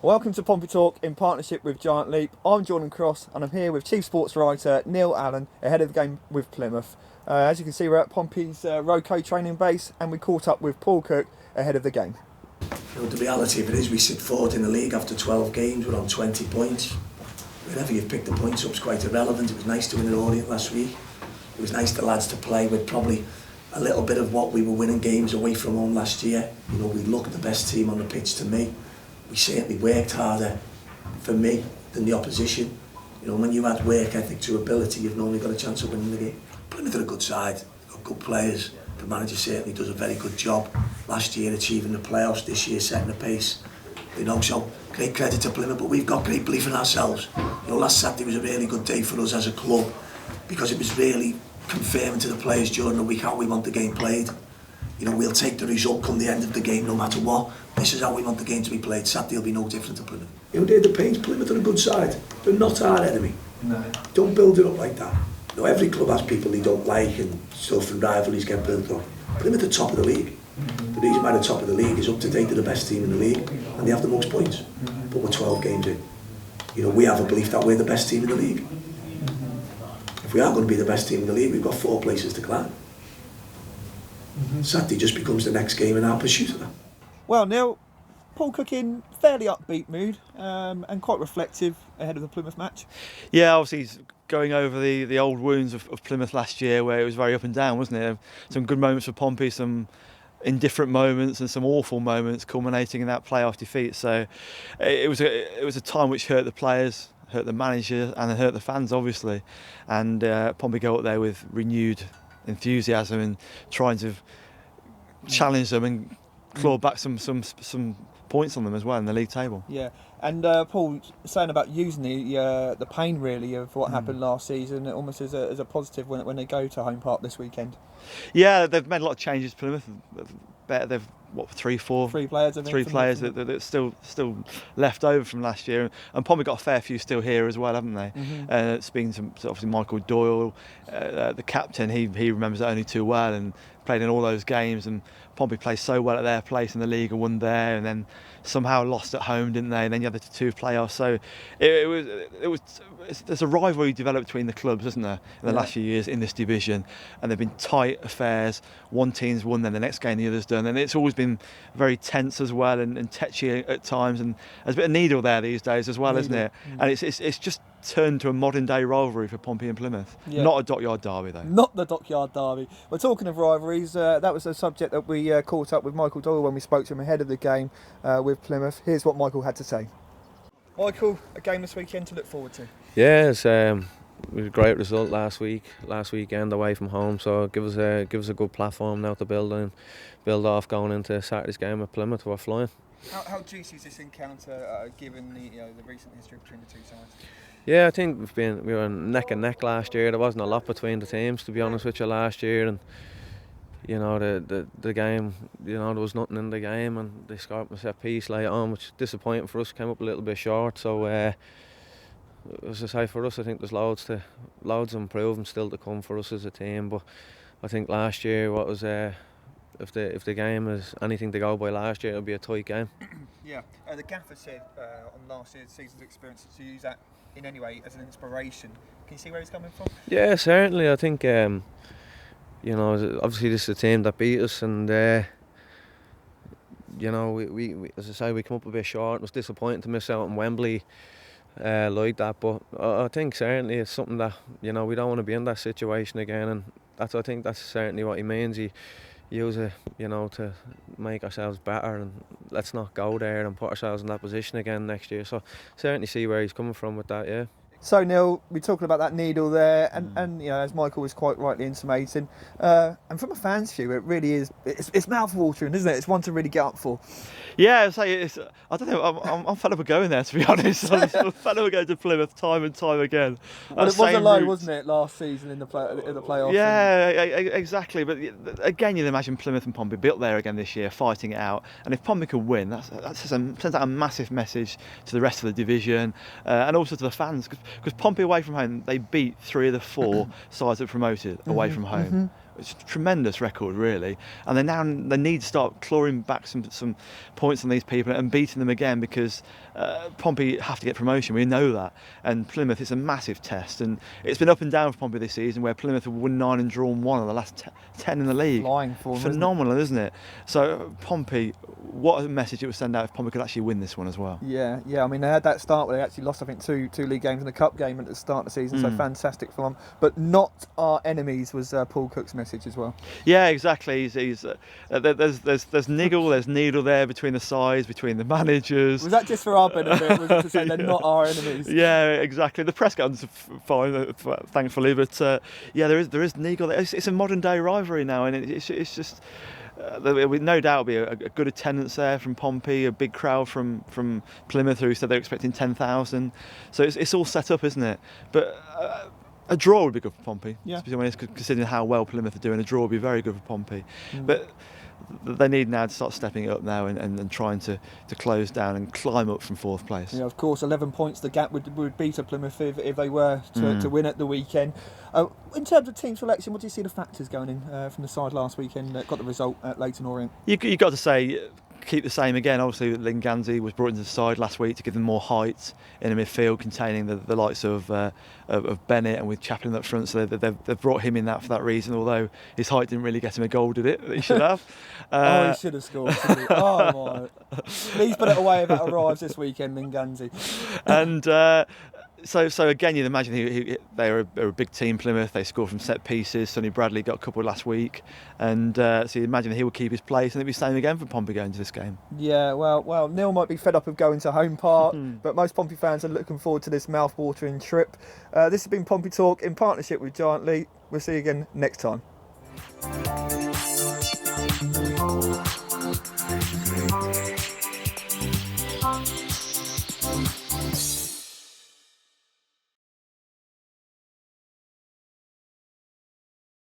Welcome to Pompey Talk in partnership with Giant Leap. I'm Jordan Cross and I'm here with Chief Sports Writer Neil Allen ahead of the game with Plymouth. As you can see, we're at Pompey's Roco training base and we caught up with Paul Cook ahead of the game. You know, the reality of it is we sit fourth in the league after 12 games, we're on 20 points. Wherever you've picked the points up is quite irrelevant. It was nice to win at Orient last week. It was nice for the lads to play with probably a little bit of what we were winning games away from home last year. You know, we looked the best team on the pitch to me. We certainly worked harder for me than the opposition. You know, when you add work ethic to ability, you've normally got a chance of winning the game. Plymouth are a good side, they've got good players. The manager certainly does a very good job. Last year achieving the playoffs, this year setting the pace. You know, so great credit to Plymouth, but we've got great belief in ourselves. You know, last Saturday was a really good day for us as a club because it was really confirming to the players during the week how we want the game played. You know, we'll take the result come the end of the game no matter what. This is how we want the game to be played. Saturday will be no different to Plymouth. You know, they're the pains. Plymouth are a good side. They're not our enemy. No. Don't build it up like that. You know, every club has people they don't like and stuff and rivalries get built up. Plymouth are top of the league. The reason why they're top of the league is up to date they're the best team in the league and they have the most points. But we're 12 games in. You know, we have a belief that we're the best team in the league. If we are going to be the best team in the league, we've got 4 places to climb. Saturday just becomes the next game in our pursuit of that. Well, Neil, Paul Cook in fairly upbeat mood and quite reflective ahead of the Plymouth match. Yeah, obviously he's going over the old wounds of Plymouth last year where it was very up and down, wasn't it? Some good moments for Pompey, some indifferent moments and some awful moments culminating in that playoff defeat. So it was a time which hurt the players, hurt the manager and hurt the fans obviously. And Pompey go up there with renewed enthusiasm and trying to challenge them and claw back some points on them as well in the league table. Yeah, and Paul saying about using the pain really of what happened last season almost as a positive when they go to Home Park this weekend. Yeah, they've made a lot of changes. Plymouth, they've three players, I think, three players that still left over from last year, and Pompey got a fair few still here as well, haven't they? Speaking to obviously Michael Doyle, the captain, he remembers it only too well and played in all those games. And Pompey played so well at their place in the league and won there, and then somehow lost at home, didn't they? And then you had the 2 playoffs. So there's a rivalry developed between the clubs, isn't there, in the last few years in this division, and they've been tight affairs. One team's won, then the next game the other's done, and it's always been very tense as well and tetchy at times. And there's a bit of needle there these days as well, isn't it? And it's just turned to a modern day rivalry for Pompey and Plymouth. Not a dockyard derby though. Not the dockyard derby. We're talking of rivalries. That was a subject that we caught up with Michael Doyle when we spoke to him ahead of the game with Plymouth. Here's what Michael had to say. Michael, a game this weekend to look forward to. Yeah, it was a great result last weekend away from home. So give us a good platform now to build off going into Saturday's game at Plymouth. We're flying. How juicy is this encounter given the recent history between the two sides? Yeah, I think we were neck and neck last year. There wasn't a lot between the teams, to be honest with you, last year, and you know the game, you know, there was nothing in the game, and they scored a set piece later on, which is disappointing for us. Came up a little bit short, so as I say, for us, I think there's loads of improvement still to come for us as a team. But I think last year, what was if the game is anything to go by last year, it'll be a tight game. Yeah, the gaffer said on last year's season's experience to use that in any way as an inspiration. Can you see where he's coming from? Yeah, certainly. I think you know, obviously this is a team that beat us, and you know, we as I say, we come up a bit short. It was disappointing to miss out on Wembley like that, but I think certainly it's something that, you know, we don't want to be in that situation again, and I think that's certainly what he means. He use it, you know, to make ourselves better, and let's not go there and put ourselves in that position again next year. So certainly see where he's coming from with that, yeah. So Neil, we're talking about that needle there, and you know, as Michael was quite rightly intimating, and from a fan's view, it really is. It's mouth-watering, isn't it? It's one to really get up for. Yeah, I don't know. I'm fed up with going there, to be honest. I'm fed up with going to Plymouth time and time again. Well, it was a low, wasn't it, last season in the playoffs? Yeah, exactly. But again, you'd imagine Plymouth and Pompey built there again this year, fighting it out. And if Pompey can win, that sends out a massive message to the rest of the division and also to the fans. Because because Pompey away from home, they beat 3 of the 4 sides that promoted away from home. It's a tremendous record, really, and they need to start clawing back some points on these people and beating them again, because Pompey have to get promotion. We know that, and Plymouth, it's a massive test, and it's been up and down for Pompey this season, where Plymouth have won 9 and drawn 1 of the last 10 in the league. Flying form, phenomenal, isn't it? So Pompey, what a message it would send out if Pompey could actually win this one as well. Yeah. I mean, they had that start where they actually lost, I think, two league games and a cup game at the start of the season. So fantastic for them, but not our enemies was Paul Cook's message as well. Yeah, exactly. There's niggle, there's needle there between the sides, between the managers. Was that just for our benefit? Was it to say they're not our enemies? Yeah, exactly. The press guns are fine, thankfully, but yeah, there is niggle. It's a modern day rivalry now, and it's just. There will no doubt be a good attendance there from Pompey, a big crowd from Plymouth, who said they're expecting 10,000. So it's all set up, isn't it? But a draw would be good for Pompey. Yeah. To be honest, considering how well Plymouth are doing, a draw would be very good for Pompey. But they need now to start stepping it up now and trying to close down and climb up from 4th place. Yeah, of course, 11 points the gap would be to Plymouth if they were to win at the weekend. In terms of team selection, what do you see the factors going in from the side last weekend that got the result at Leyton Orient? You got to say, keep the same again. Obviously, Linganzi was brought into the side last week to give them more height in a midfield containing the likes of Bennett, and with Chaplin up front. So they've brought him in for that reason. Although his height didn't really get him a goal, did it? That he should have. He should have scored. Oh my! Please put it away if that arrives this weekend, Linganzi. And. So again, you'd imagine they're a big team, Plymouth. They score from set pieces. Sonny Bradley got a couple last week, and so you'd imagine he will keep his place, and it'll be the same again for Pompey going to this game. Yeah, well, Neil might be fed up of going to Home Park, but most Pompey fans are looking forward to this mouth-watering trip. This has been Pompey Talk in partnership with Giant Leap. We'll see you again next time.